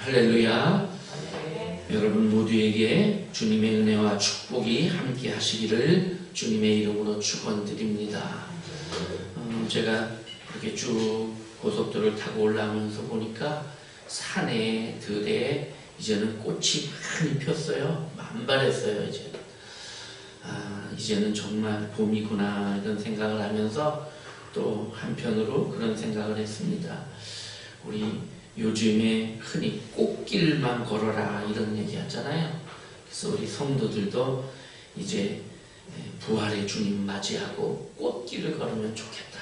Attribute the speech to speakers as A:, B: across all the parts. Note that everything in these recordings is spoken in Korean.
A: 할렐루야. 여러분 모두에게 주님의 은혜와 축복이 함께 하시기를 주님의 이름으로 축원드립니다. 제가 이렇게 쭉 고속도로를 타고 올라오면서 보니까 산에 들에 이제는 꽃이 많이 폈어요. 만발했어요. 이제는 정말 봄이구나 이런 생각을 하면서 또 한편으로 그런 생각을 했습니다. 우리 요즘에 흔히 꽃길만 걸어라 이런 얘기 하잖아요. 그래서 우리 성도들도 이제 부활의 주님 맞이하고 꽃길을 걸으면 좋겠다.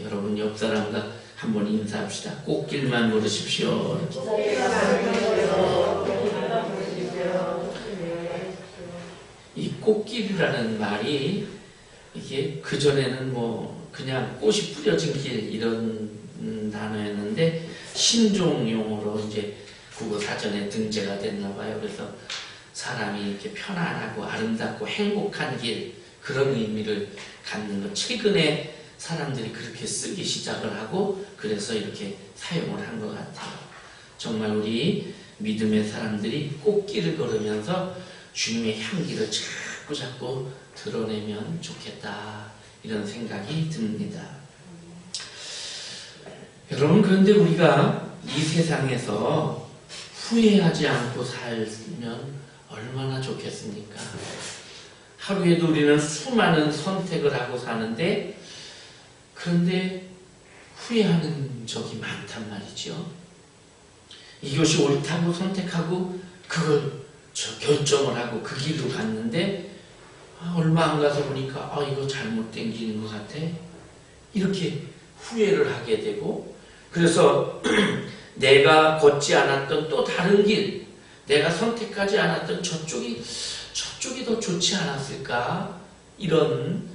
A: 여러분 옆 사람과 한번 인사합시다. 꽃길만 걸으십시오. 이 꽃길이라는 말이 이게 그전에는 뭐 그냥 꽃이 뿌려진 길 이런 단어였는데 신종용어로 이제 국어 사전에 등재가 됐나 봐요. 그래서 사람이 이렇게 편안하고 아름답고 행복한 길 그런 의미를 갖는 것. 최근에 사람들이 그렇게 쓰기 시작을 하고 그래서 이렇게 사용을 한 것 같아요. 정말 우리 믿음의 사람들이 꽃길을 걸으면서 주님의 향기를 자꾸 드러내면 좋겠다 이런 생각이 듭니다. 여러분, 그런데 우리가 이 세상에서 후회하지 않고 살면 얼마나 좋겠습니까? 하루에도 우리는 수많은 선택을 하고 사는데 그런데 후회하는 적이 많단 말이죠. 이것이 옳다고 선택하고 그걸 결정을 하고 그 길로 갔는데 얼마 안 가서 보니까 이거 잘못된 길인 것 같아. 이렇게 후회를 하게 되고 그래서 내가 걷지 않았던 또 다른 길, 내가 선택하지 않았던 저쪽이 더 좋지 않았을까? 이런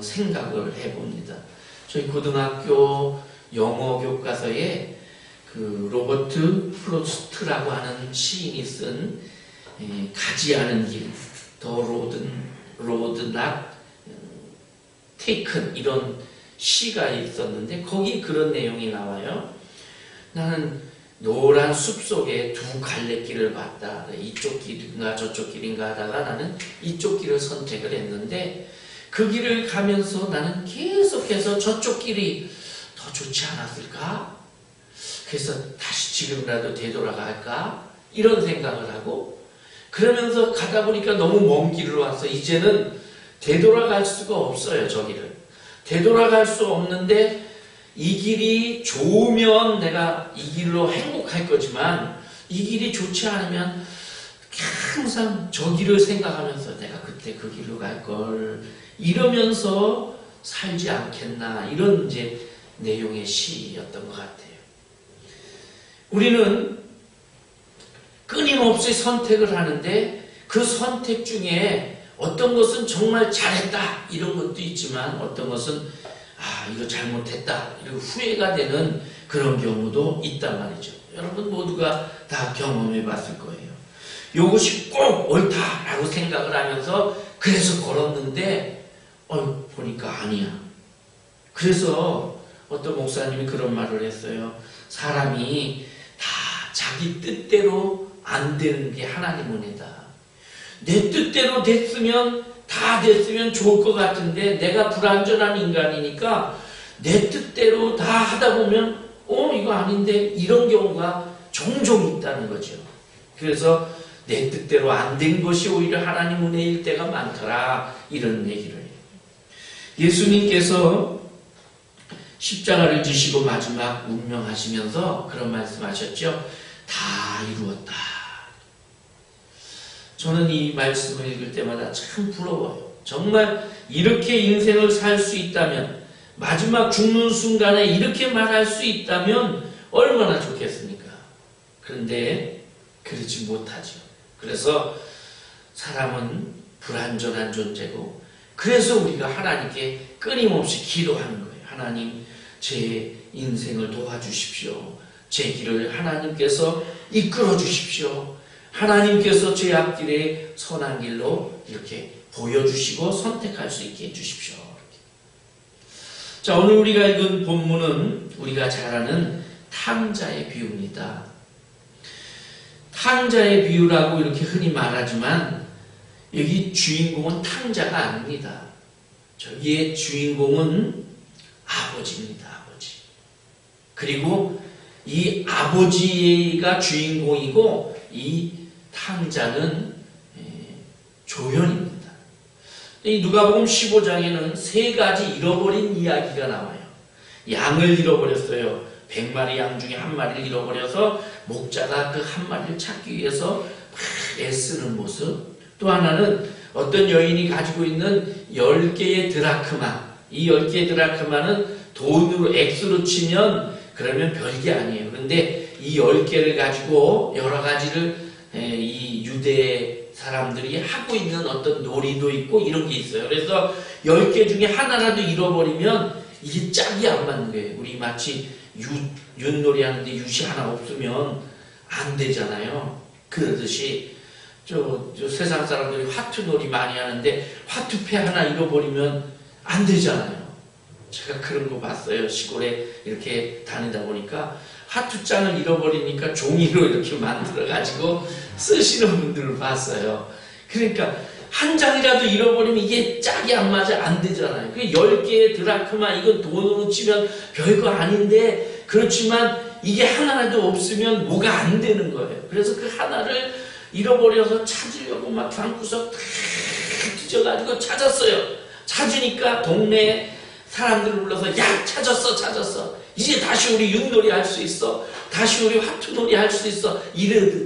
A: 생각을 해봅니다. 저희 고등학교 영어 교과서에 그 로버트 프로스트라고 하는 시인이 쓴 가지 않은 길, The Road Not Taken 이런 시가 있었는데 거기 그런 내용이 나와요. 나는 노란 숲속에 두 갈래길을 봤다. 이쪽 길인가 저쪽 길인가 하다가 나는 이쪽 길을 선택을 했는데 그 길을 가면서 나는 계속해서 저쪽 길이 더 좋지 않았을까? 그래서 다시 지금이라도 되돌아갈까? 이런 생각을 하고 그러면서 가다 보니까 너무 먼 길을 와서 이제는 되돌아갈 수가 없어요. 저 길을. 되돌아갈 수 없는데 이 길이 좋으면 내가 이 길로 행복할 거지만 이 길이 좋지 않으면 항상 저 길을 생각하면서 내가 그때 그 길로 갈 걸 이러면서 살지 않겠나 이런 이제 내용의 시였던 것 같아요. 우리는 끊임없이 선택을 하는데 그 선택 중에 어떤 것은 정말 잘했다 이런 것도 있지만 어떤 것은 이거 잘못했다 이런 후회가 되는 그런 경우도 있단 말이죠. 여러분 모두가 다 경험해 봤을 거예요. 이것이 꼭 옳다라고 생각을 하면서 그래서 걸었는데 보니까 아니야. 그래서 어떤 목사님이 그런 말을 했어요. 사람이 다 자기 뜻대로 안 되는 게 하나님 은혜다. 내 뜻대로 다 됐으면 좋을 것 같은데 내가 불완전한 인간이니까 내 뜻대로 다 하다 보면 이거 아닌데 이런 경우가 종종 있다는 거죠. 그래서 내 뜻대로 안 된 것이 오히려 하나님 은혜일 때가 많더라 이런 얘기를 해요. 예수님께서 십자가를 지시고 마지막 운명하시면서 그런 말씀하셨죠. 다 이루었다. 저는 이 말씀을 읽을 때마다 참 부러워요. 정말 이렇게 인생을 살 수 있다면 마지막 죽는 순간에 이렇게 말할 수 있다면 얼마나 좋겠습니까? 그런데 그러지 못하죠. 그래서 사람은 불완전한 존재고 그래서 우리가 하나님께 끊임없이 기도하는 거예요. 하나님 제 인생을 도와주십시오. 제 길을 하나님께서 이끌어 주십시오. 하나님께서 제 앞길에 선한 길로 이렇게 보여주시고 선택할 수 있게 해주십시오. 이렇게. 자, 오늘 우리가 읽은 본문은 우리가 잘 아는 탐자의 비유입니다. 탕자의 비유라고 이렇게 흔히 말하지만 여기 주인공은 탕자가 아닙니다. 저기의 주인공은 아버지입니다. 아버지. 그리고 이 아버지가 주인공이고 이 탕자는 조연입니다. 이 누가복음 15장에는 세 가지 잃어버린 이야기가 나와요. 양을 잃어버렸어요. 100마리 양 중에 한 마리를 잃어버려서 목자가 그 한 마리를 찾기 위해서 막 애쓰는 모습. 또 하나는 어떤 여인이 가지고 있는 10개의 드라크마. 이 10개의 드라크마는 돈으로 액수로 치면 그러면 별게 아니에요. 그런데 이 10개를 가지고 여러 가지를 이 유대 사람들이 하고 있는 어떤 놀이도 있고 이런 게 있어요. 그래서 10개 중에 하나라도 잃어버리면 이게 짝이 안 맞는 거예요. 우리 마치 윷놀이 하는데 윷이 하나 없으면 안 되잖아요. 그러듯이 저 세상 사람들이 화투놀이 많이 하는데 화투패 하나 잃어버리면 안 되잖아요. 제가 그런 거 봤어요. 시골에 이렇게 다니다 보니까 화투장을 잃어버리니까 종이로 이렇게 만들어가지고 쓰시는 분들을 봤어요. 그러니까 한 장이라도 잃어버리면 이게 짝이 안 맞아 안 되잖아요. 그 10개의 드라크마 이건 돈으로 치면 별거 아닌데 그렇지만 이게 하나라도 없으면 뭐가 안 되는 거예요. 그래서 그 하나를 잃어버려서 찾으려고 막 방구석 뒤져가지고 찾았어요. 찾으니까 동네 사람들을 불러서 야 찾았어 이제 다시 우리 윷놀이 할 수 있어 다시 우리 화투놀이 할 수 있어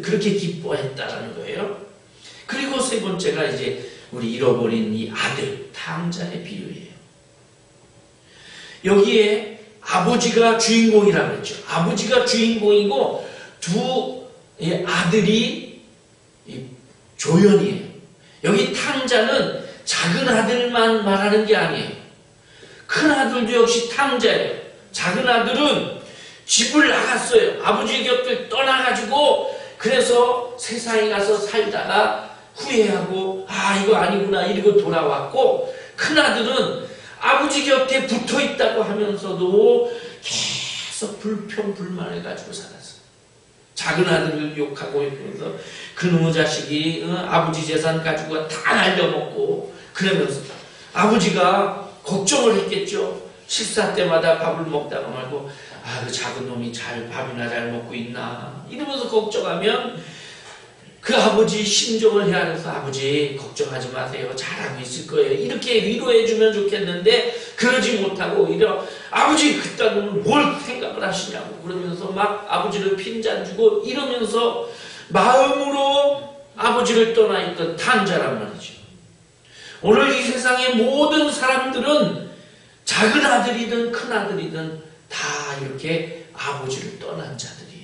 A: 그렇게 기뻐했다라는 거예요. 그리고 세 번째가 이제 우리 잃어버린 이 아들 탕자의 비유예요. 여기에 아버지가 주인공이라고 그랬죠. 아버지가 주인공이고 두 아들이 조연이에요. 여기 탕자는 작은 아들만 말하는 게 아니에요. 큰 아들도 역시 탕자예요. 작은 아들은 집을 나갔어요. 아버지 곁을 떠나가지고 그래서 세상에 가서 살다가 후회하고 이거 아니구나 이러고 돌아왔고 큰 아들은 아버지 곁에 붙어있다고 하면서도 계속 불평불만을 가지고 살았어요. 작은 아들을 욕하고 그러면서 그놈의 자식이 아버지 재산 가지고 다 날려먹고 그러면서 아버지가 걱정을 했겠죠. 식사 때마다 밥을 먹다가 말고 그 작은 놈이 밥이나 잘 먹고 있나 이러면서 걱정하면 그 아버지 심정을 헤아려서 아버지 걱정하지 마세요. 잘하고 있을 거예요. 이렇게 위로해주면 좋겠는데 그러지 못하고 오히려 아버지 그딴 놈은 뭘 생각을 하시냐고 그러면서 막 아버지를 핀잔주고 이러면서 마음으로 아버지를 떠나있던 탕자란 말이죠. 오늘 이 세상의 모든 사람들은 작은 아들이든 큰 아들이든 다 이렇게 아버지를 떠난 자들이에요.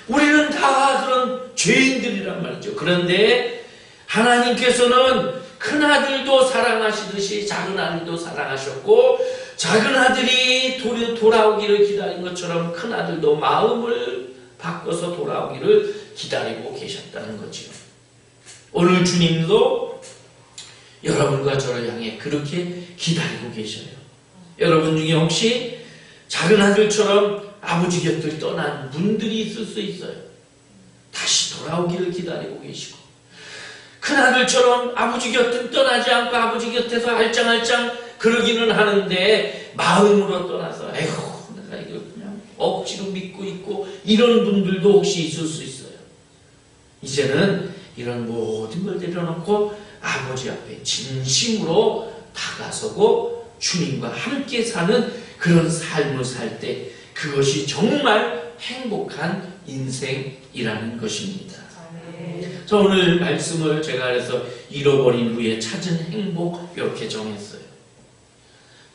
A: 우리는 다 그런 죄인들이란 말이죠. 그런데 하나님께서는 큰 아들도 사랑하시듯이 작은 아들도 사랑하셨고 작은 아들이 돌아오기를 기다린 것처럼 큰 아들도 마음을 바꿔서 돌아오기를 기다리고 계셨다는 거죠. 오늘 주님도 여러분과 저를 향해 그렇게 기다리고 계셔요. 여러분 중에 혹시 작은 아들처럼 아버지 곁을 떠난 분들이 있을 수 있어요. 다시 돌아오기를 기다리고 계시고 큰 아들처럼 아버지 곁을 떠나지 않고 아버지 곁에서 알짱알짱 그러기는 하는데 마음으로 떠나서 에휴 내가 이걸 그냥 억지로 믿고 있고 이런 분들도 혹시 있을 수 있어요. 이제는 이런 모든 걸 내려놓고 아버지 앞에 진심으로 다가서고 주님과 함께 사는 그런 삶을 살 때 그것이 정말 행복한 인생이라는 것입니다. 자, 오늘 말씀을 제가 그래서 잃어버린 후에 찾은 행복 이렇게 정했어요.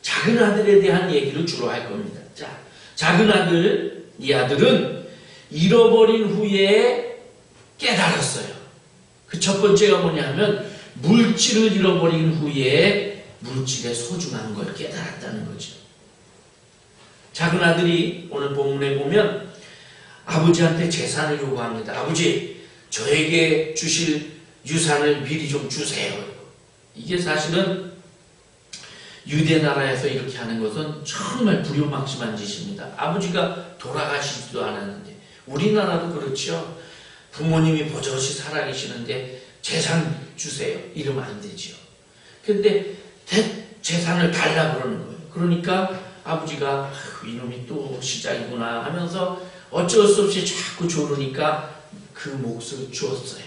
A: 작은 아들에 대한 얘기를 주로 할 겁니다. 자, 작은 아들, 이 아들은 잃어버린 후에 깨달았어요. 그 첫 번째가 뭐냐면 물질을 잃어버린 후에 물질의 소중한 걸 깨달았다는 거죠. 작은 아들이 오늘 본문에 보면 아버지한테 재산을 요구합니다. 아버지, 저에게 주실 유산을 미리 좀 주세요. 이게 사실은 유대 나라에서 이렇게 하는 것은 정말 불효막심한 짓입니다. 아버지가 돌아가시지도 않았는데 우리나라도 그렇죠. 부모님이 버젓이 살아계시는데 재산 주세요. 이러면 안 되죠. 근데 재산을 달라 그러는 거예요. 그러니까 아버지가 이놈이 또 시작이구나 하면서 어쩔 수 없이 자꾸 조르니까 그 몫을 주었어요.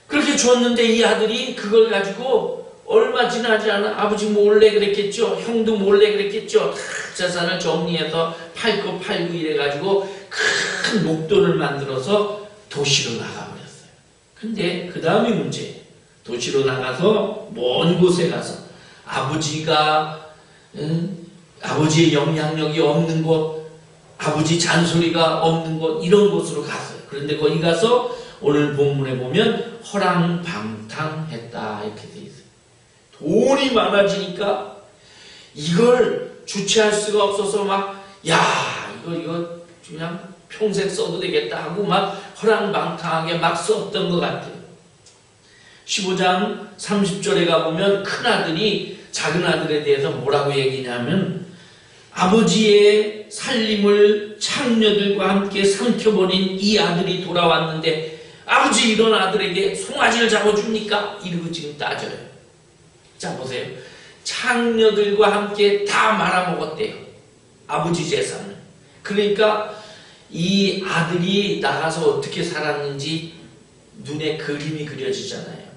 A: 그렇게 줬는데 이 아들이 그걸 가지고 얼마 지나지 않아 아버지 몰래 그랬겠죠. 형도 몰래 그랬겠죠. 다 재산을 정리해서 팔고 이래가지고 큰 목돈을 만들어서 도시로 나가버렸어요. 근데 그 다음이 문제예요. 도시로 나가서 먼 곳에 가서 아버지의 영향력이 없는 곳, 아버지 잔소리가 없는 곳, 이런 곳으로 갔어요. 그런데 거기 가서 오늘 본문에 보면 허랑방탕했다 이렇게 돼 있어요. 돈이 많아지니까 이걸 주체할 수가 없어서 이거 그냥 평생 써도 되겠다 하고 허랑방탕하게 썼던 것 같아요. 15장 30절에 가보면 큰아들이 작은아들에 대해서 뭐라고 얘기냐면 아버지의 살림을 창녀들과 함께 삼켜버린 이 아들이 돌아왔는데 아버지 이런 아들에게 송아지를 잡아줍니까? 이러고 지금 따져요. 자 보세요. 창녀들과 함께 다 말아먹었대요. 아버지 재산을. 그러니까 이 아들이 나가서 어떻게 살았는지 눈에 그림이 그려지잖아요.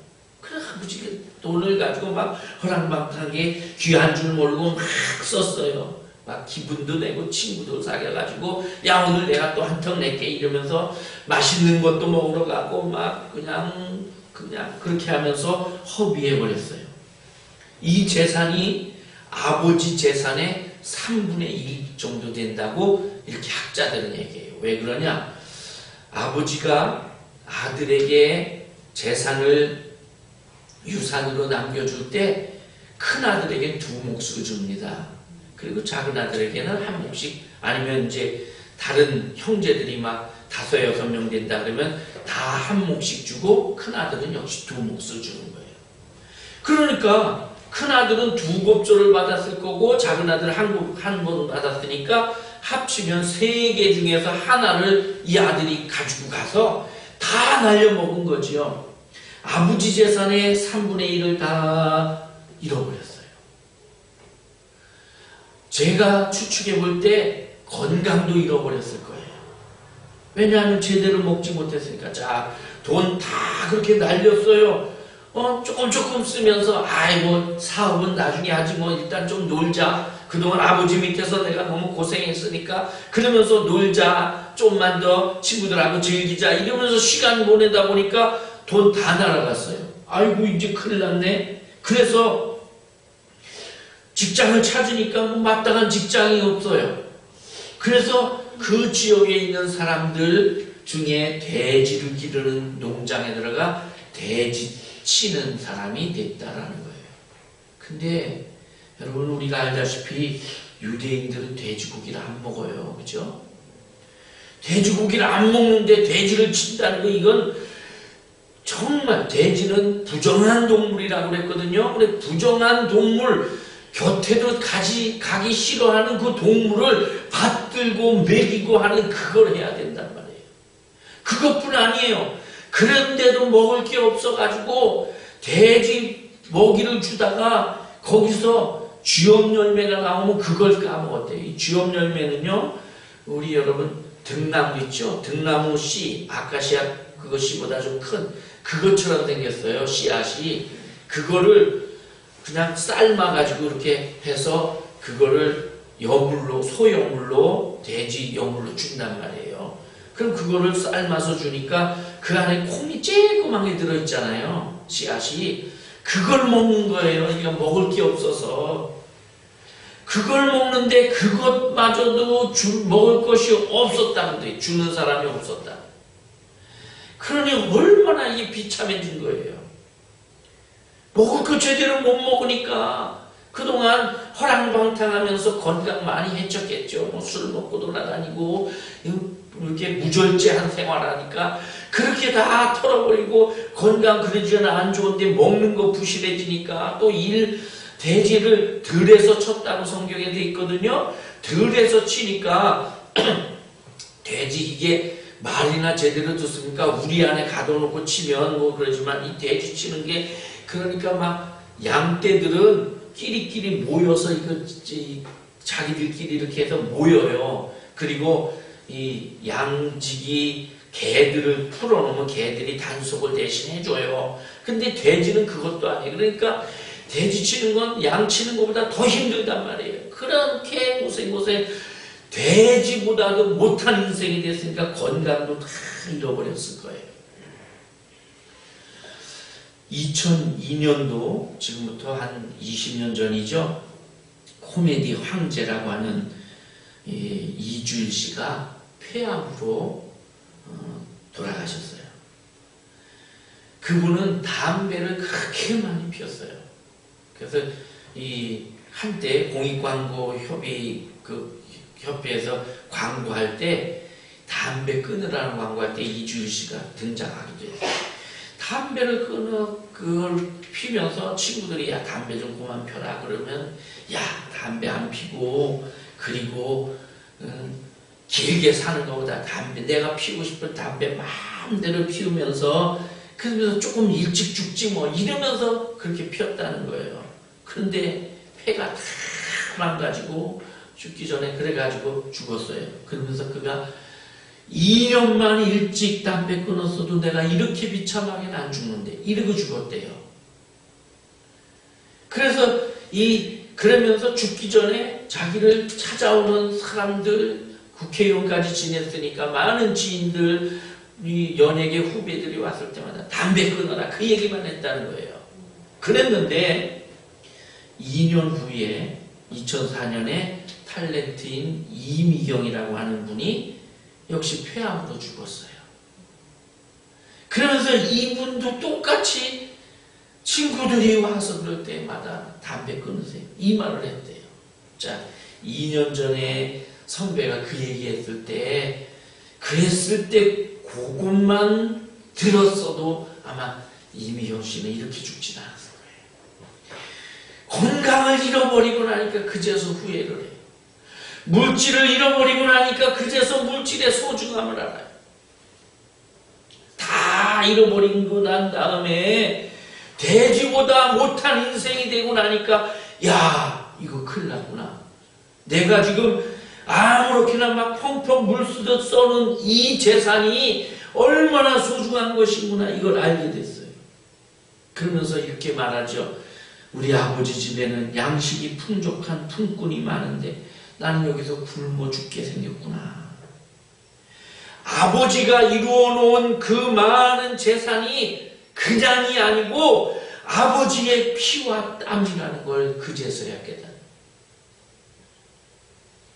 A: 그래 아버지가 돈을 가지고 허랑방탕하게 귀한 줄 모르고 썼어요. 기분도 내고 친구도 사귀어가지고 야 오늘 내가 또 한턱 낼게 이러면서 맛있는 것도 먹으러 가고 그냥 그렇게 하면서 허비해버렸어요. 이 재산이 아버지 재산의 3분의 1 정도 된다고 이렇게 학자들은 얘기해요. 왜 그러냐? 아버지가 아들에게 재산을 유산으로 남겨줄 때 큰아들에게는 2몫을 줍니다. 그리고 작은아들에게는 1몫씩, 아니면 이제 다른 형제들이 5, 6명 된다 그러면 다 1몫씩 주고 큰아들은 역시 2몫을 주는 거예요. 그러니까 큰아들은 2겁조를 받았을 거고 작은아들은 한 번 받았으니까 합치면 3개 중에서 하나를 이 아들이 가지고 가서 다 날려먹은 거지요. 아버지 재산의 3분의 1을 다 잃어버렸어요. 제가 추측해 볼 때 건강도 잃어버렸을 거예요. 왜냐하면 제대로 먹지 못했으니까. 자, 돈 다 그렇게 날렸어요. 조금 쓰면서 사업은 나중에 하지 일단 좀 놀자. 그동안 아버지 밑에서 내가 너무 고생했으니까 그러면서 놀자. 좀만 더 친구들하고 즐기자. 이러면서 시간 보내다 보니까 돈 다 날아갔어요. 아이고 이제 큰일 났네. 그래서 직장을 찾으니까 마땅한 직장이 없어요. 그래서 그 지역에 있는 사람들 중에 돼지를 기르는 농장에 들어가 돼지 치는 사람이 됐다라는 거예요. 근데 여러분 우리가 알다시피 유대인들은 돼지고기를 안 먹어요. 그죠? 돼지고기를 안 먹는데 돼지를 친다는 거, 이건 정말 돼지는 부정한 동물이라고 그랬거든요. 근데 부정한 동물, 곁에도 가기 싫어하는 그 동물을 받들고 먹이고 하는 그걸 해야 된단 말이에요. 그것뿐 아니에요. 그런데도 먹을 게 없어가지고 돼지 먹이를 주다가 거기서 쥐엄 열매가 나오면 그걸 까먹었대요. 이 쥐엄 열매는요, 우리 여러분 등나무 있죠? 등나무 씨, 아카시아 그거 씨보다 좀 큰 그것처럼 생겼어요. 씨앗이. 그거를 그냥 삶아가지고 이렇게 해서 그거를 소여물로 돼지 여물로 준단 말이에요. 그럼 그거를 삶아서 주니까 그 안에 콩이 쬐끄맣게 들어있잖아요. 씨앗이. 그걸 먹는 거예요. 이거 먹을 게 없어서. 그걸 먹는데 그것마저도 먹을 것이 없었다는데, 주는 사람이 없었다. 그러니 얼마나 이게 비참해진 거예요. 먹을 거 제대로 못 먹으니까 그동안 허랑방탕하면서 건강 많이 해쳤겠죠. 술 먹고 돌아다니고 이렇게 무절제한 생활하니까 그렇게 다 털어버리고 건강 그러지는 안 좋은데 먹는 거 부실해지니까 또 돼지를 들에서 쳤다고 성경에 돼 있거든요. 들에서 치니까 돼지 이게 말이나 제대로 듣습니까? 우리 안에 가둬놓고 치면 뭐 그러지만 이 돼지 치는 게 그러니까 막 양떼들은 끼리끼리 모여서 이거 자기들끼리 이렇게 해서 모여요. 그리고 이 양지기 개들을 풀어놓으면 개들이 단속을 대신 해줘요. 근데 돼지는 그것도 아니에요. 그러니까 돼지 치는 건 양 치는 것보다 더 힘들단 말이에요. 그렇게 고생 돼지보다도 못한 인생이 됐으니까 건강도 다 잃어버렸을 거예요. 2002년도 지금부터 한 20년 전이죠. 코미디 황제라고 하는 이주일 씨가 폐암으로 돌아가셨어요. 그분은 담배를 그렇게 많이 피웠어요. 그래서 이 한때 공익광고 협회에서 광고할 때 담배 끊으라는 광고할 때 이주일 씨가 등장하기도 했어요. 담배를 그걸 피면서 친구들이 야 담배 좀 그만 펴라 그러면 야 담배 안 피고 그리고 길게 사는 것보다 담배 내가 피우고 싶은 담배 마음대로 피우면서 그러면서 조금 일찍 죽지 뭐 이러면서 그렇게 피웠다는 거예요. 그런데 폐가 다 망가지고 죽기 전에 그래가지고 죽었어요. 그러면서 그가 2년만 일찍 담배 끊었어도 내가 이렇게 비참하게는 안 죽는데 이러고 죽었대요. 그래서 그러면서 죽기 전에 자기를 찾아오는 사람들 국회의원까지 지냈으니까 많은 지인들 이 연예계 후배들이 왔을 때마다 담배 끊어라 그 얘기만 했다는 거예요. 그랬는데 2년 후에 2004년에 탤런트인 이미경이라고 하는 분이 역시 폐암으로 죽었어요. 그러면서 이분도 똑같이 친구들이 와서 그럴 때마다 담배 끊으세요. 이 말을 했대요. 자, 2년 전에 선배가 그 얘기했을 때 그랬을 때 그것만 들었어도 아마 이미경 씨는 이렇게 죽진 않았을 거예요. 건강을 잃어버리고 나니까 그제서 후회를 해요. 물질을 잃어버리고 나니까 그제서 물질의 소중함을 알아요. 다 잃어버리고 난 다음에 돼지보다 못한 인생이 되고 나니까 야 이거 큰일 났구나. 내가 지금 아무렇게나 막 펑펑 물 쓰듯 써는 이 재산이 얼마나 소중한 것이구나 이걸 알게 됐어요. 그러면서 이렇게 말하죠. 우리 아버지 집에는 양식이 풍족한 품꾼이 많은데 나는 여기서 굶어 죽게 생겼구나. 아버지가 이루어 놓은 그 많은 재산이 그냥이 아니고 아버지의 피와 땀이라는 걸 그제서야 깨달아요.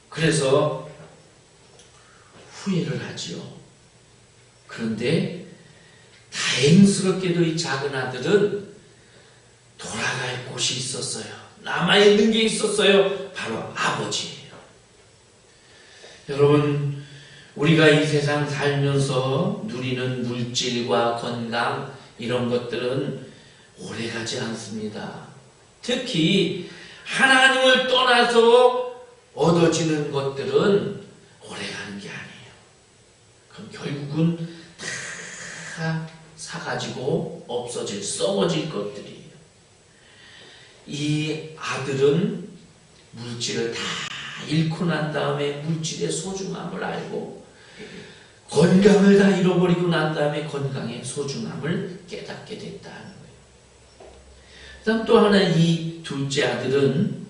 A: 그래서 후회를 하지요. 그런데 다행스럽게도 이 작은 아들은 돌아갈 곳이 있었어요. 남아있는 게 있었어요. 바로 아버지예요. 여러분, 우리가 이 세상 살면서 누리는 물질과 건강 이런 것들은 오래가지 않습니다. 특히 하나님을 떠나서 얻어지는 것들은 오래가는 게 아니에요. 그럼 결국은 다 사가지고 없어질, 썩어질 것들이에요. 이 아들은 물질을 다 잃고 난 다음에 물질의 소중함을 알고 건강을 다 잃어버리고 난 다음에 건강의 소중함을 깨닫게 됐다는 거예요. 그다음 또 하나 이 둘째 아들은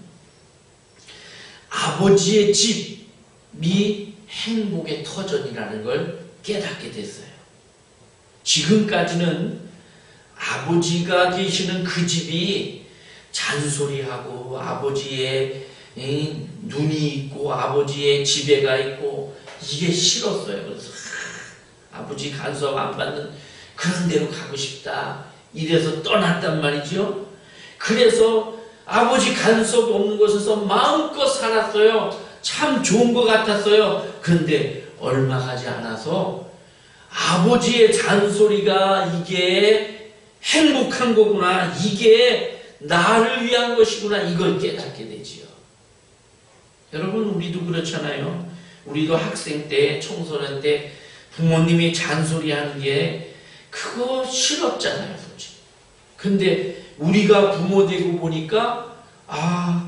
A: 아버지의 집이 행복의 터전이라는 걸 깨닫게 됐어요. 지금까지는 아버지가 계시는 그 집이 잔소리하고 아버지의 눈이 있고 아버지의 지배가 있고 이게 싫었어요. 그래서 아버지 간섭 안 받는 그런 데로 가고 싶다. 이래서 떠났단 말이죠. 그래서 아버지 간섭 없는 곳에서 마음껏 살았어요. 참 좋은 것 같았어요. 그런데 얼마 가지 않아서 아버지의 잔소리가 이게 행복한 거구나. 이게 나를 위한 것이구나. 이걸 깨닫게 되지요. 여러분 우리도 그렇잖아요. 우리도 학생 때, 청소년 때 부모님이 잔소리하는 게 그거 싫었잖아요, 솔직히. 근데 우리가 부모 되고 보니까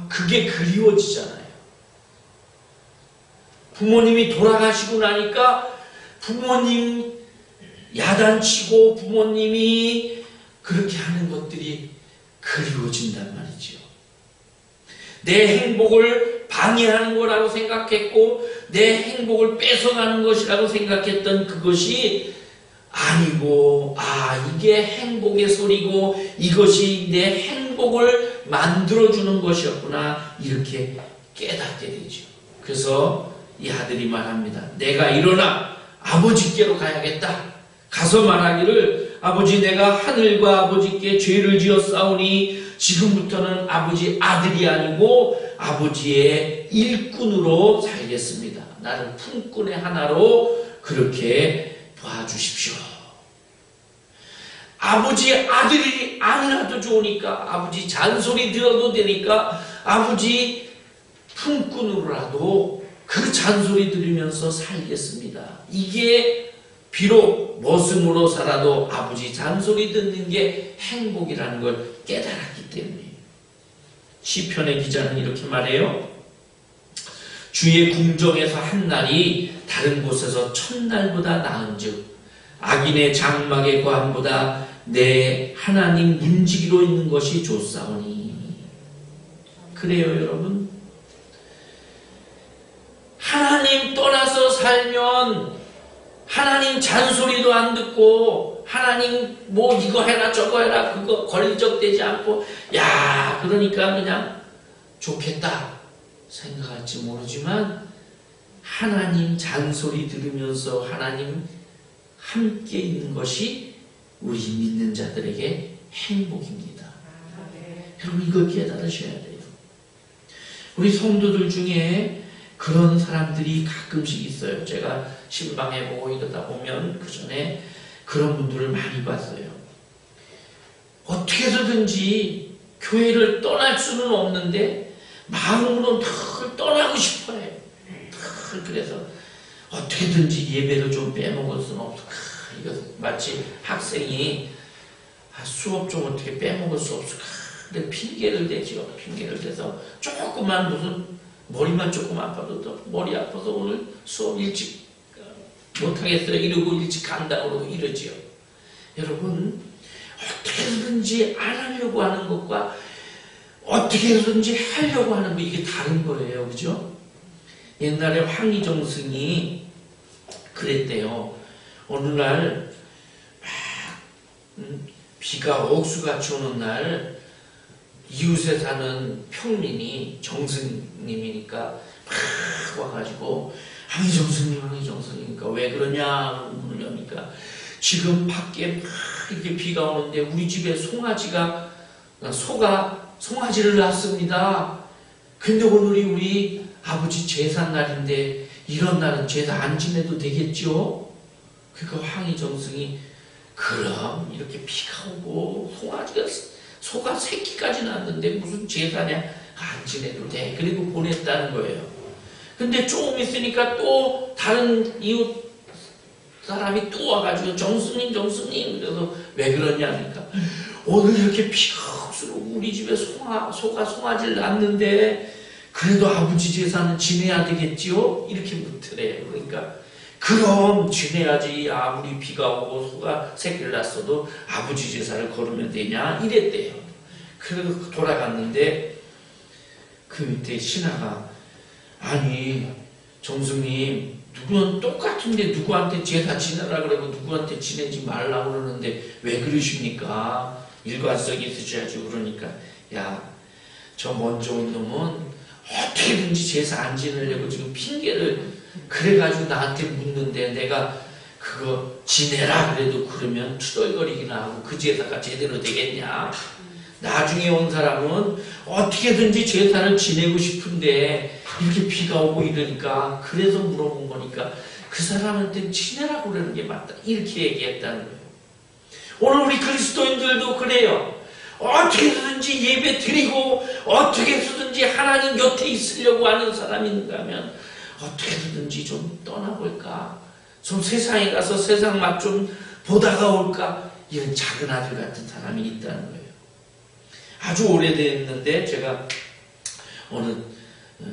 A: 그게 그리워지잖아요. 부모님이 돌아가시고 나니까 부모님 야단치고 부모님이 그렇게 하는 것들이 그리워진단 말이죠. 내 행복을 방해하는 거라고 생각했고 내 행복을 뺏어가는 것이라고 생각했던 그것이 아니고 이게 행복의 소리고 이것이 내 행복을 만들어주는 것이었구나 이렇게 깨닫게 되죠. 그래서 이 아들이 말합니다. 내가 일어나 아버지께로 가야겠다. 가서 말하기를 아버지 내가 하늘과 아버지께 죄를 지었사오니 지금부터는 아버지 아들이 아니고 아버지의 일꾼으로 살겠습니다. 나를 품꾼의 하나로 그렇게 봐주십시오. 아버지 아들이 아니라도 좋으니까 아버지 잔소리 들어도 되니까 아버지 품꾼으로라도 그 잔소리 들으면서 살겠습니다. 이게 비록 머슴으로 살아도 아버지 잔소리 듣는 게 행복이라는 걸 깨달았기 때문에 시편의 기자는 이렇게 말해요. 주의 궁정에서 한 날이 다른 곳에서 천날보다 나은즉 악인의 장막의 관보다 내 하나님 문지기로 있는 것이 좋사오니. 그래요 여러분. 하나님 떠나서 살면 하나님 잔소리도 안 듣고 하나님 뭐 이거 해라 저거 해라 그거 걸리적대지 않고 그러니까 그냥 좋겠다 생각할지 모르지만 하나님 잔소리 들으면서 하나님 함께 있는 것이 우리 믿는 자들에게 행복입니다. 여러분 이거 깨달으셔야 돼요. 우리 성도들 중에 그런 사람들이 가끔씩 있어요. 제가 신방해보고 이러다 보면 그 전에 그런 분들을 많이 봤어요. 어떻게 해서든지 교회를 떠날 수는 없는데 마음으로는 늘 떠나고 싶어요. 그래서 어떻게든지 예배를 좀 빼먹을 수는 없어. 이거 마치 학생이 수업 좀 어떻게 빼먹을 수 없을까. 근데 핑계를 대죠. 핑계를 대서 조금만 무슨 머리만 조금 아파도 또 머리 아파서 오늘 수업 일찍 못하겠어요. 이러고 일찍 간다고 그러고 이러지요. 여러분 어떻게든지 안 하려고 하는 것과 어떻게든지 하려고 하는 거 이게 다른 거예요. 그죠? 옛날에 황희정 스승이 그랬대요. 어느 날 비가 억수같이 오는 날 이웃에 사는 평민이 정스님이니까 막 와가지고 황희정스님 황희정스님이니까 왜 그러냐 물으려니까 지금 밖에 막 이렇게 비가 오는데 우리 집에 소가 송아지를 낳습니다. 근데 오늘이 우리 아버지 제삿날인데 이런 날은 제사 안 지내도 되겠죠? 그러니까 황희정승이 그럼 이렇게 비가 오고 소가 새끼까지 낳았는데 무슨 제사냐? 안 지내도 돼. 그리고 보냈다는 거예요. 근데 조금 있으니까 또 다른 이웃 사람이 또 와가지고 정스님 그래서 왜 그러냐니까 오늘 이렇게 비가 없으면 우리 집에 소가 송아지를 낳았는데 그래도 아버지 제사는 지내야 되겠지요? 이렇게 묻더래요. 그러니까 그럼 지내야지. 아무리 비가 오고 소가 새끼를 낳았어도 아버지 제사를 걸으면 되냐? 이랬대요. 그래서 돌아갔는데 그 밑에 신하가 아니 정승님 누구는 똑같은데 누구한테 제사 지내라 그러고 누구한테 지내지 말라고 그러는데 왜 그러십니까? 일관성이 있으셔야죠. 그러니까 저 먼저 온 놈은 어떻게든지 제사 안 지내려고 지금 핑계를 그래가지고 나한테 묻는데 내가 그거 지내라 그래도 그러면 투덜거리기나 하고 그 제사가 제대로 되겠냐. 나중에 온 사람은 어떻게든지 제사를 지내고 싶은데 이렇게 비가 오고 이러니까 그래서 물어본 거니까 그 사람한테는 지내라고 그러는 게 맞다. 이렇게 얘기했다는 거예요. 오늘 우리 그리스도인들도 그래요. 어떻게 해서든지 예배 드리고 어떻게 해서든지 하나님 곁에 있으려고 하는 사람인가 하면 어떻게든지 좀 떠나볼까, 좀 세상에 가서 세상 맛 좀 보다가 올까, 이런 작은 아들 같은 사람이 있다는 거예요. 아주 오래됐는데 제가 어느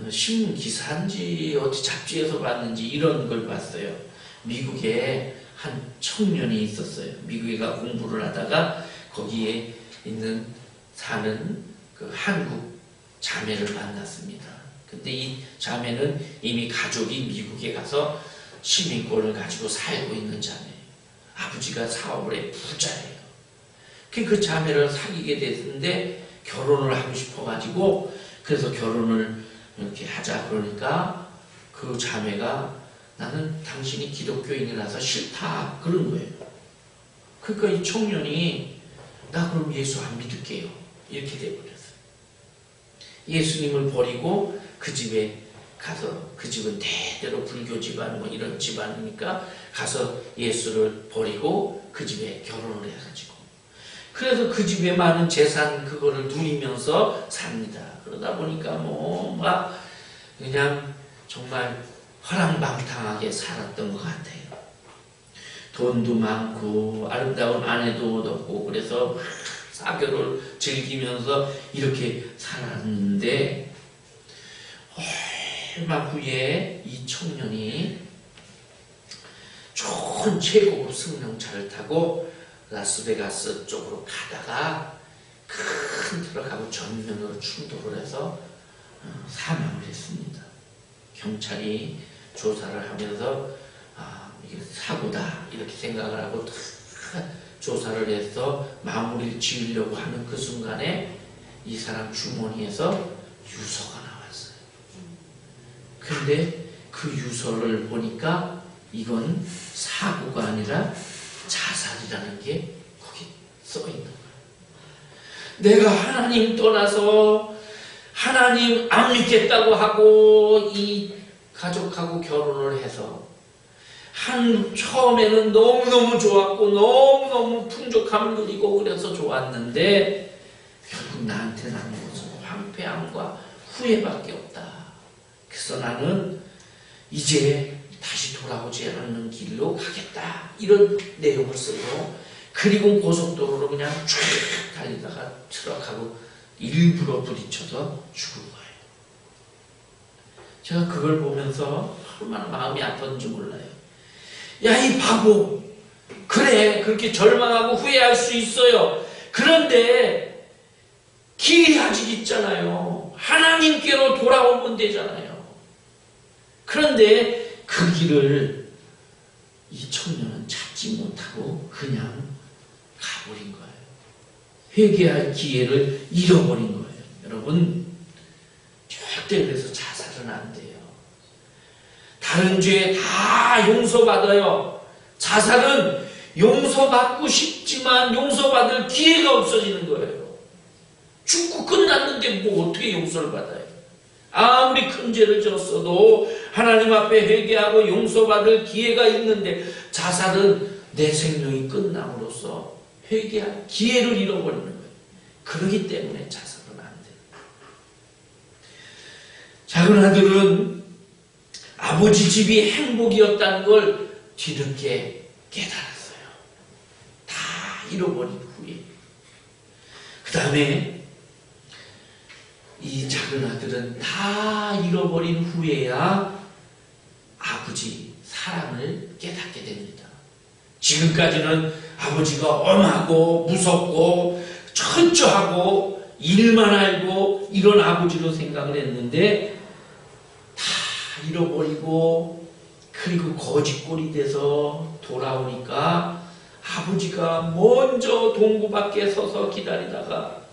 A: 신문 기사인지 어디 잡지에서 봤는지 이런 걸 봤어요. 미국에 한 청년이 있었어요. 미국에 가 공부를 하다가 거기에 사는 그 한국 자매를 만났습니다. 근데 이 자매는 이미 가족이 미국에 가서 시민권을 가지고 살고 있는 자매예요. 아버지가 사업을 해 부자예요. 그 자매를 사귀게 됐는데 결혼을 하고 싶어가지고, 그래서 결혼을 이렇게 하자 그러니까 그 자매가 나는 당신이 기독교인이라서 싫다 그런 거예요. 그러니까 이 청년이 나 그럼 예수 안 믿을게요 이렇게 돼버렸어요. 예수님을 버리고 그 집에 가서, 그 집은 대대로 불교 집안 뭐 이런 집안이니까 가서 예수를 버리고 그 집에 결혼을 해가지고, 그래서 그 집에 많은 재산 그거를 누리면서 삽니다. 그러다 보니까 뭐 막 그냥 정말 화랑방탕하게 살았던 것 같아요. 돈도 많고 아름다운 아내도 얻었고 그래서 사교를 즐기면서 이렇게 살았는데, 얼마 후에 이 청년이 좋은 최고급 승용차를 타고 라스베가스 쪽으로 가다가 큰 트럭하고 전면으로 충돌을 해서 사망을 했습니다. 경찰이 조사를 하면서 이게 사고다 이렇게 생각을 하고 조사를 해서 마무리를 지으려고 하는 그 순간에 이 사람 주머니에서 유서가 나왔어요. 근데 그 유서를 보니까 이건 사고가 아니라 자살이라는 게 거기 써 있는 거예요. 내가 하나님 떠나서 하나님 안 믿겠다고 하고 이 가족하고 결혼을 해서 처음에는 너무너무 좋았고 너무너무 풍족함을 누리고 그래서 좋았는데 결국 나한테 남은 것은 황폐함과 후회밖에 없다. 그래서 나는 이제 다시 돌아오지 않는 길로 가겠다. 이런 내용을 쓰고, 그리고 고속도로로 그냥 쭉 달리다가 트럭하고 일부러 부딪혀서 죽은 거예요. 제가 그걸 보면서 얼마나 마음이 아팠는지 몰라요. 야, 이 바보! 그래, 그렇게 절망하고 후회할 수 있어요. 그런데 길이 아직 있잖아요. 하나님께로 돌아오면 되잖아요. 그런데 그 길을 이 청년은 찾지 못하고 그냥 가버린 거예요. 회개할 기회를 잃어버린 거예요. 여러분, 절대 그래서 자살은 안 돼요. 다른 죄 다 용서받아요. 자살은 용서받고 싶지만 용서받을 기회가 없어지는 거예요. 죽고 끝났는데 뭐 어떻게 용서를 받아요? 아무리 큰 죄를 졌어도 하나님 앞에 회개하고 용서받을 기회가 있는데, 자살은 내 생명이 끝남으로써 회개할 기회를 잃어버리는 거예요. 그렇기 때문에 자살은 안 돼요. 작은 아들은 아버지 집이 행복이었다는 걸 뒤늦게 깨달았어요. 다 잃어버린 후에. 그 다음에 이 작은 아들은 다 잃어버린 후에야 아버지 사랑을 깨닫게 됩니다. 지금까지는 아버지가 엄하고 무섭고 철저하고 일만 알고 이런 아버지로 생각을 했는데, 다 잃어버리고 그리고 거짓골이 돼서 돌아오니까 아버지가 먼저 동구 밖에 서서 기다리다가,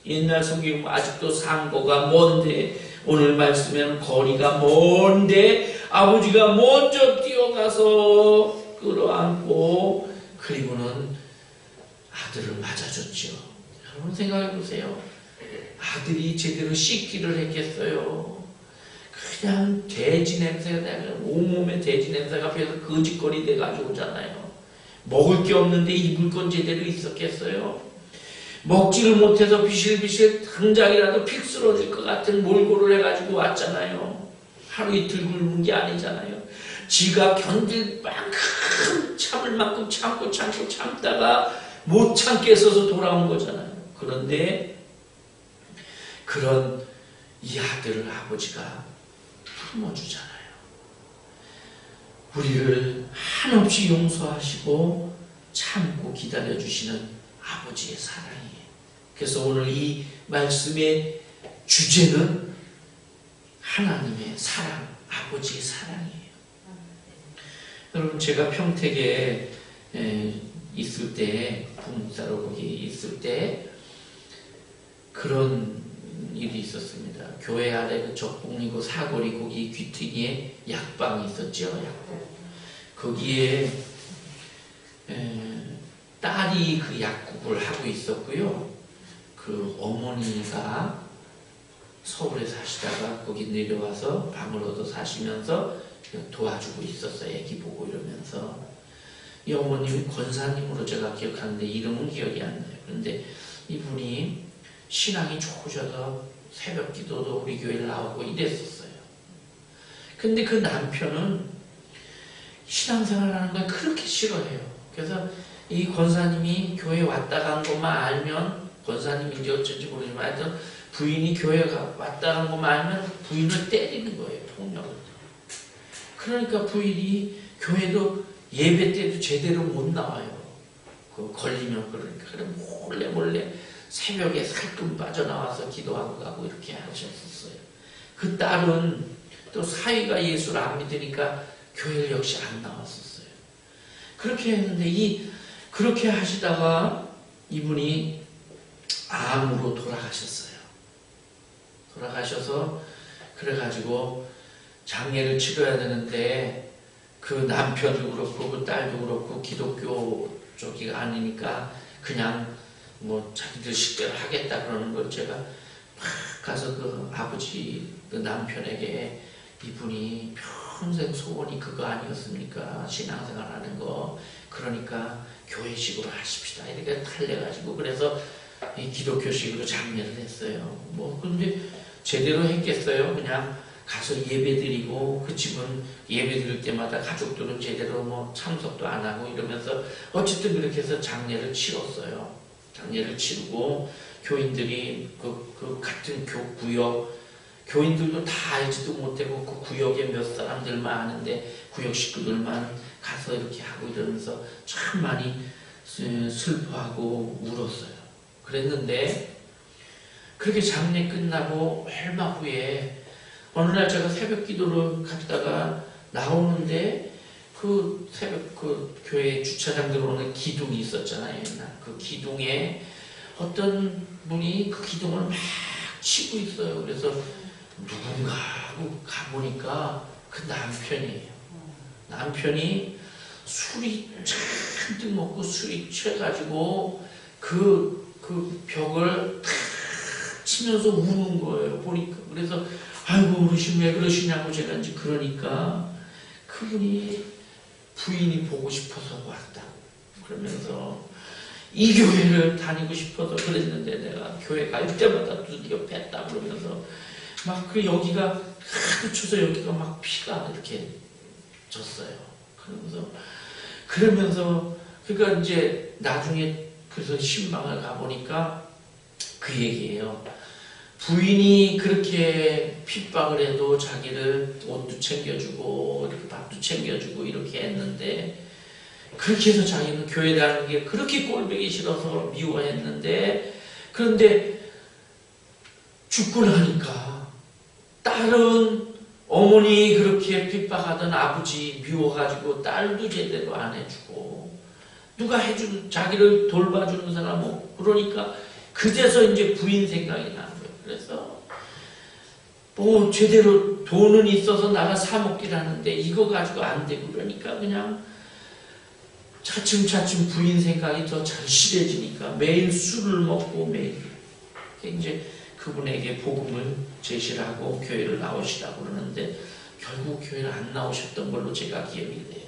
A: 옛날 성경 아직도 상고가 먼데, 오늘 말씀에는 거리가 먼데 아버지가 먼저 뛰어가서 끌어안고 그리고는 아들을 맞아줬죠. 여러분 생각해 보세요. 아들이 제대로 씻기를 했겠어요? 그냥 돼지 냄새가 나면 온몸에 돼지 냄새가 배서 거짓거리 돼가지고 오잖아요. 먹을 게 없는데 입을 건 제대로 있었겠어요? 먹지를 못해서 비실비실 당장이라도 픽 쓰러질 것 같은 몰골을 해가지고 왔잖아요. 하루 이틀 굶은 게 아니잖아요. 지가 견딜 만큼 참을 만큼 참다가 못 참게 해서 돌아온 거잖아요. 그런데 그런 이 아들을 아버지가 품어주잖아요. 우리를 한없이 용서하시고 참고 기다려주시는 아버지의 사랑이에요. 그래서 오늘 이 말씀의 주제는 하나님의 사랑, 아버지의 사랑이에요. 여러분, 제가 평택에 있을 때, 부목사로 거기 있을 때 그런 일이 있었습니다. 교회 아래 그 적봉리고 사거리 거기 귀퉁이에 약방이 있었죠. 약방. 거기에 딸이 그 약국을 하고 있었고요. 그 어머니가 서울에 사시다가 거기 내려와서 방을 얻어 사시면서 도와주고 있었어요. 애기 보고 이러면서. 이 어머님이 권사님으로 제가 기억하는데 이름은 기억이 안 나요. 그런데 이분이 신앙이 좋으셔서 새벽 기도도 우리 교회에 나오고 이랬었어요. 근데 그 남편은 신앙생활하는 걸 그렇게 싫어해요. 그래서 이 권사님이 교회 왔다 간 것만 알면, 권사님인지 어쩐지 모르지만 하여튼 부인이 교회 왔다 간 것만 알면 부인을 때리는 거예요. 폭력을. 그러니까 부인이 교회도 예배 때도 제대로 못 나와요. 그 걸리면 그러니까. 그래 몰래 새벽에 살금 빠져나와서 기도하고 가고 이렇게 하셨었어요. 그 딸은 또 사위가 예수를 안 믿으니까 교회를 역시 안 나왔었어요. 그렇게 했는데 그렇게 하시다가 이분이 암으로 돌아가셨어요. 돌아가셔서 그래가지고 장례를 치러야 되는데 그 남편도 그렇고 그 딸도 그렇고 기독교 쪽이 아니니까 그냥 뭐 자기들 식대로 하겠다 그러는 걸 제가 막 가서 그 아버지 그 남편에게 이분이 평생 소원이 그거 아니었습니까? 신앙생활 하는 거. 그러니까 교회식으로 하십시다. 이렇게 달래가지고 그래서 이 기독교식으로 장례를 했어요. 뭐 근데 제대로 했겠어요? 그냥 가서 예배드리고 그 집은 예배드릴 때마다 가족들은 제대로 뭐 참석도 안 하고 이러면서 어쨌든 그렇게 해서 장례를 치렀어요. 장례를 치르고 교인들이 그 같은 구역 교인들도 다 알지도 못하고 그 구역에 몇 사람들만 아는데 구역 식구들만 가서 이렇게 하고 이러면서 참 많이 슬퍼하고 울었어요. 그랬는데 그렇게 장례 끝나고 얼마 후에 어느 날 제가 새벽 기도를 갔다가 나오는데 그 새벽 그 교회 주차장 들어오는 기둥이 있었잖아요. 그 기둥에 어떤 분이 그 기둥을 막 치고 있어요. 그래서 누군가 하고 가보니까 그 남편이에요. 남편이 술이 잔뜩 먹고 술이 취해가지고 그 벽을 탁 치면서 우는 거예요. 보니까. 그래서 아이고 어르신 왜 그러시냐고 제가 이제 그러니까 그분이 부인이 보고 싶어서 왔다. 그러면서 이 교회를 다니고 싶어서 그랬는데 내가 교회 갈 때마다 드디어 뵀다 그러면서 막 그 여기가 하도 쳐서 여기가 막 피가 이렇게 졌어요. 그러면서 그러니까 이제 나중에 그래서 신방을 가보니까 그 얘기예요. 부인이 그렇게 핍박을 해도 자기를 옷도 챙겨주고 이렇게 밥도 챙겨주고 이렇게 했는데 그렇게 해서 자기는 교회 다니는 게 그렇게 꼴보기 싫어서 미워했는데 그런데 죽고 나니까 딸은 어머니 그렇게 핍박하던 아버지 미워가지고 딸도 제대로 안 해주고 누가 해주는 자기를 돌봐주는 사람 없고 그러니까 그제서 이제 부인 생각이 나는 거예요. 그래서 뭐 제대로 돈은 있어서 나가 사 먹긴 하는데 이거 가지고 안 되고 그러니까 그냥 차츰차츰 부인 생각이 더 절실해지니까 매일 술을 먹고 매일 이제 그분에게 복음을 제시를 하고 교회를 나오시라고 그러는데 결국 교회를 안 나오셨던 걸로 제가 기억이 돼요.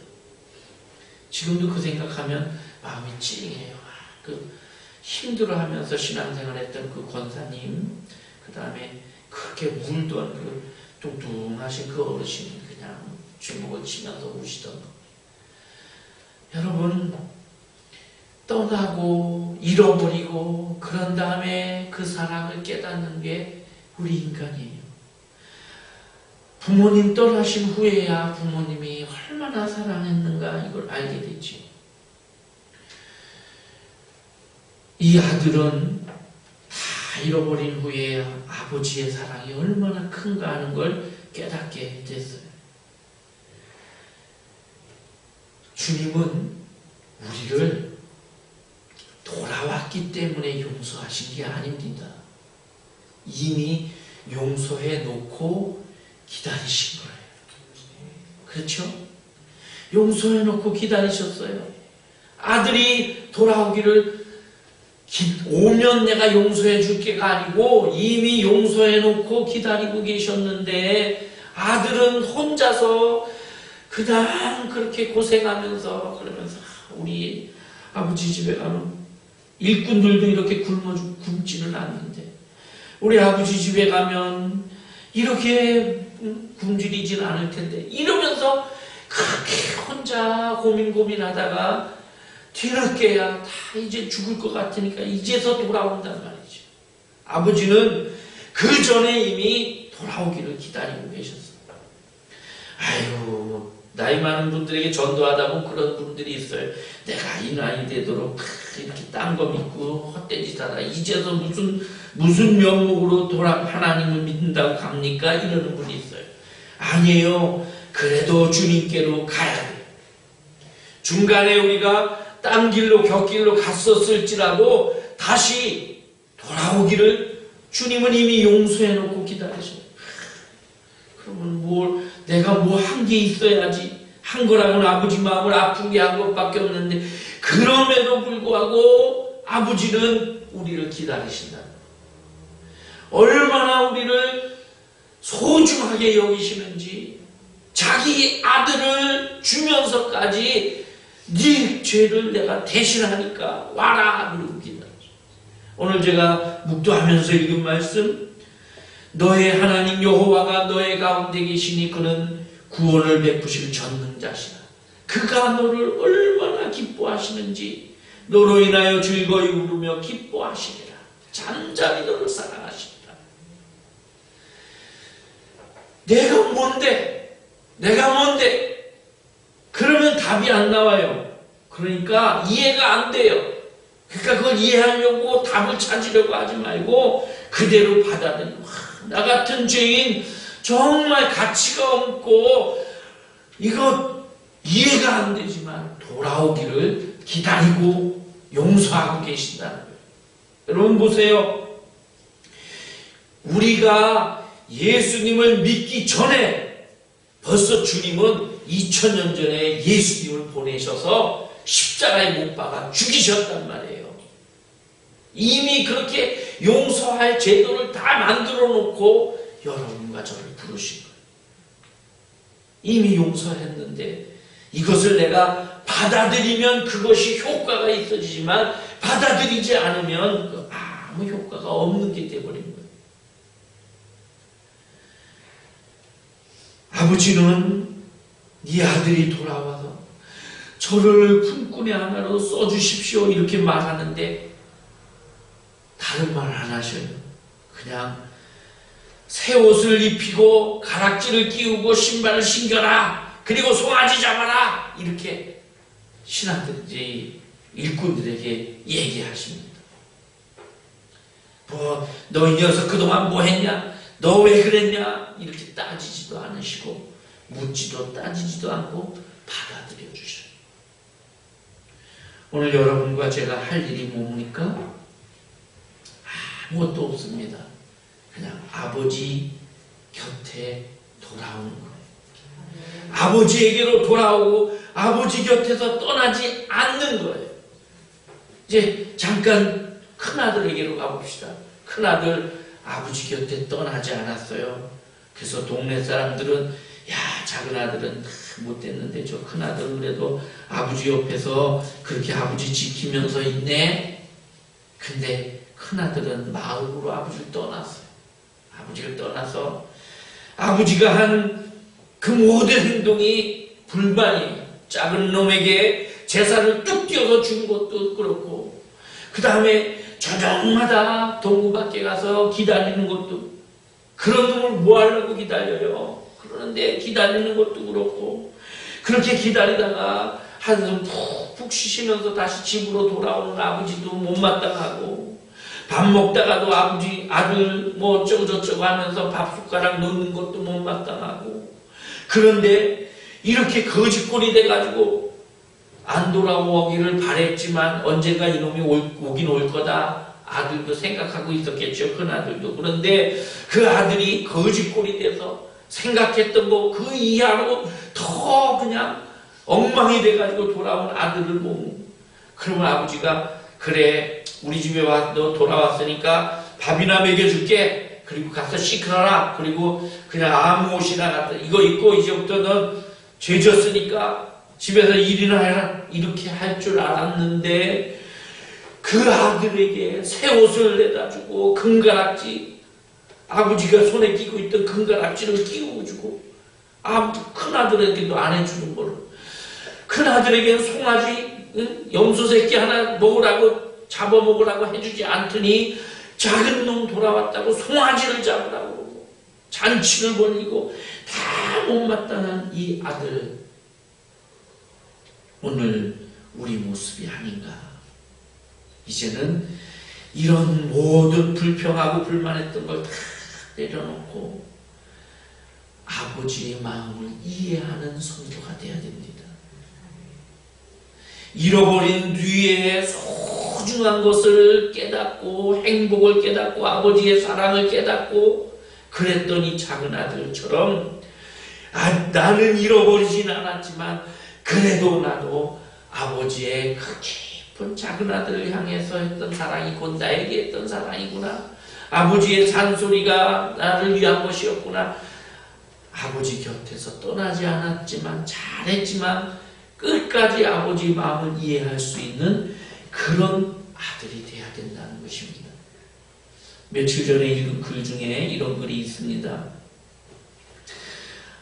A: 지금도 그 생각하면 마음이 찡해요. 그 힘들어하면서 신앙생활했던 그 권사님, 그 다음에 그렇게 울던 그 뚱뚱하신 그 어르신이 그냥 주먹을 치면서 우시던 겁니다. 여러분, 떠나고 잃어버리고 그런 다음에 그 사랑을 깨닫는 게 우리 인간이에요. 부모님 떠나신 후에야 부모님이 얼마나 사랑했는가 이걸 알게 되지. 이 아들은 다 잃어버린 후에 아버지의 사랑이 얼마나 큰가 하는 걸 깨닫게 됐어요. 주님은 우리를 돌아왔기 때문에 용서하신 게 아닙니다. 이미 용서해 놓고 기다리신 거예요. 그렇죠? 용서해 놓고 기다리셨어요. 아들이 돌아오기를 오면 내가 용서해 줄 게가 아니고 이미 용서해 놓고 기다리고 계셨는데 아들은 혼자서 그냥 그렇게 고생하면서 그러면서 우리 아버지 집에 가면 일꾼들도 이렇게 굶지는 않는데 우리 아버지 집에 가면 이렇게 굶주리진 않을 텐데 이러면서 그렇게 혼자 고민하다가 뒤늦게야 다 이제 죽을 것 같으니까 이제서 돌아온단 말이죠. 아버지는 그 전에 이미 돌아오기를 기다리고 계셨어요. 아유, 나이 많은 분들에게 전도하다 보면 그런 분들이 있어요. 내가 이 나이 되도록 이렇게 딴 거 믿고 헛되짓 하다 이제서 무슨 면목으로 하나님을 믿는다고 갑니까? 이러는 분이 있어요. 아니에요. 그래도 주님께로 가야 돼요. 중간에 우리가 딴 길로 곁길로 갔었을지라도 다시 돌아오기를 주님은 이미 용서해 놓고 기다리셔요. 그러면 내가 뭐 한 게 있어야지. 한 거라고는 아버지 마음을 아프게 한 것밖에 없는데 그럼에도 불구하고 아버지는 우리를 기다리신다. 얼마나 우리를 소중하게 여기시는지 자기 아들을 주면서까지 네 죄를 내가 대신하니까 와라 그러고 기다려. 오늘 제가 묵도하면서 읽은 말씀, 너의 하나님 여호와가 너의 가운데 계시니 그는 구원을 베푸실 전능자시라. 그가 너를 얼마나 기뻐하시는지 너로 인하여 즐거이 울으며 기뻐하시리라. 잠잠히 너를 사랑하시리라. 내가 뭔데? 그러면 답이 안 나와요. 그러니까 이해가 안 돼요. 그러니까 그걸 이해하려고 답을 찾으려고 하지 말고 그대로 받아들이고, 나 같은 죄인 정말 가치가 없고 이거 이해가 안 되지만 돌아오기를 기다리고 용서하고 계신다는 거예요. 여러분 보세요. 우리가 예수님을 믿기 전에 벌써 주님은 2000년 전에 예수님을 보내셔서 십자가에 못 박아 죽이셨단 말이에요. 이미 그렇게 용서할 제도를 다 만들어 놓고 여러분과 저를 부르신 거예요. 이미 용서했는데 이것을 내가 받아들이면 그것이 효과가 있어지지만 받아들이지 않으면 아무 효과가 없는 게 되어버린 거예요. 아버지는 네 아들이 돌아와서 저를 품꾼의 하나로 써주십시오 이렇게 말하는데 다른 말 안 하셔요. 그냥 새 옷을 입히고 가락지를 끼우고 신발을 신겨라. 그리고 송아지 잡아라. 이렇게 신하들이 일꾼들에게 얘기하십니다. 너 이 녀석 그동안 뭐 했냐? 너 왜 그랬냐? 이렇게 따지지도 않으시고 묻지도 따지지도 않고 받아들여 주셔요. 오늘 여러분과 제가 할 일이 뭡니까? 아무것도 없습니다. 그냥 아버지 곁에 돌아오는 거예요. 아버지에게로 돌아오고 아버지 곁에서 떠나지 않는 거예요. 이제 잠깐 큰아들에게로 가봅시다. 큰아들 아버지 곁에 떠나지 않았어요. 그래서 동네 사람들은 야, 작은아들은 못됐는데 저 큰아들은 그래도 아버지 옆에서 그렇게 아버지 지키면서 있네. 근데 큰아들은 마음으로 아버지를 떠났어요. 아버지를 떠나서 아버지가 한 그 모든 행동이 불만이에요. 작은 놈에게 제사를 뚝 띄어서 준 것도 그렇고, 그 다음에 저녁마다 동구 밖에 가서 기다리는 것도, 그런 놈을 뭐 하려고 기다려요? 그런데 기다리는 것도 그렇고, 그렇게 기다리다가 한숨 푹푹 쉬시면서 다시 집으로 돌아오는 아버지도 못마땅하고, 밥 먹다가도 아들 뭐 어쩌고저쩌고 하면서 밥 숟가락 놓는 것도 못마땅하고, 그런데 이렇게 거짓골이 돼가지고 안 돌아오기를 바랬지만 언젠가 이놈이 오긴 올 거다 아들도 생각하고 있었겠죠. 큰 아들도. 그런데 그 아들이 거짓골이 돼서 생각했던 거 그 이하로 더 그냥 엉망이 돼가지고 돌아온 아들을 보고, 그러면 아버지가 그래 우리 집에 너 돌아왔으니까 밥이나 먹여줄게. 그리고 가서 씻어라. 그리고 그냥 아무 옷이나 갖다 이거 입고 이제부터 넌 죄졌으니까 집에서 일이나 해라. 이렇게 할 줄 알았는데 그 아들에게 새 옷을 내다 주고 금가락지, 아버지가 손에 끼고 있던 금가락지를 끼워 주고, 큰 아들에게도 안 해주는 거로, 큰 아들에게는 송아지 염소 새끼 하나 먹으라고 잡아먹으라고 해주지 않더니 작은 놈 돌아왔다고 송아지를 잡으라고 그러고 잔치를 벌이고 다 못마땅한 이 아들, 오늘 우리 모습이 아닌가. 이제는 이런 모든 불평하고 불만했던 걸 다 내려놓고 아버지의 마음을 이해하는 성도가 되어야 됩니다. 잃어버린 뒤에 소중한 것을 깨닫고 행복을 깨닫고 아버지의 사랑을 깨닫고 그랬던 이 작은 아들처럼, 나는 잃어버리진 않았지만 그래도 나도 아버지의 그 깊은 작은 아들을 향해서 했던 사랑이 곧 나에게 했던 사랑이구나. 아버지의 잔소리가 나를 위한 것이었구나. 아버지 곁에서 떠나지 않았지만 잘했지만 끝까지 아버지 마음을 이해할 수 있는 그런 아들이 되어야 된다는 것입니다. 며칠 전에 읽은 글 중에 이런 글이 있습니다.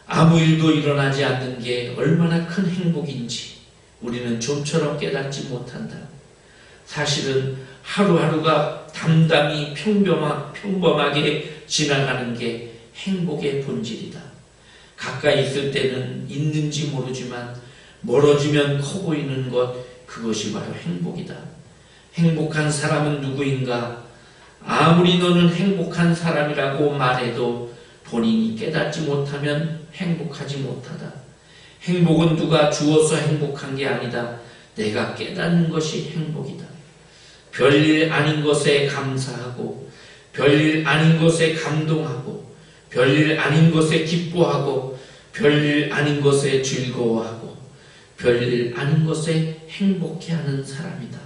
A: 아무 일도 일어나지 않는 게 얼마나 큰 행복인지 우리는 좀처럼 깨닫지 못한다. 사실은 하루하루가 담담히 평범하게 지나가는 게 행복의 본질이다. 가까이 있을 때는 있는지 모르지만 멀어지면 커 보이는 것, 그것이 바로 행복이다. 행복한 사람은 누구인가? 아무리 너는 행복한 사람이라고 말해도 본인이 깨닫지 못하면 행복하지 못하다. 행복은 누가 주어서 행복한 게 아니다. 내가 깨닫는 것이 행복이다. 별일 아닌 것에 감사하고, 별일 아닌 것에 감동하고, 별일 아닌 것에 기뻐하고, 별일 아닌 것에 즐거워하고, 별일 아닌 것에 행복해하는 사람이다.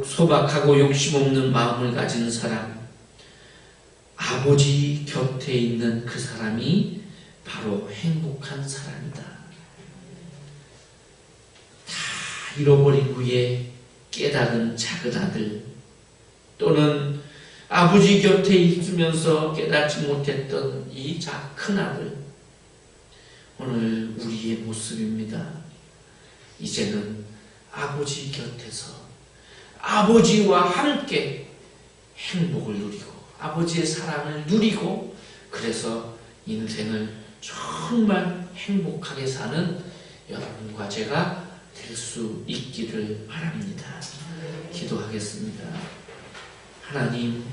A: 소박하고 욕심없는 마음을 가진 사람, 아버지 곁에 있는 그 사람이 바로 행복한 사람이다. 다 잃어버린 후에 깨달은 작은 아들, 또는 아버지 곁에 있으면서 깨닫지 못했던 이 큰 아들, 오늘 우리의 모습입니다. 이제는 아버지 곁에서 아버지와 함께 행복을 누리고 아버지의 사랑을 누리고, 그래서 인생을 정말 행복하게 사는 여러분과 제가 될 수 있기를 바랍니다. 기도하겠습니다. 하나님,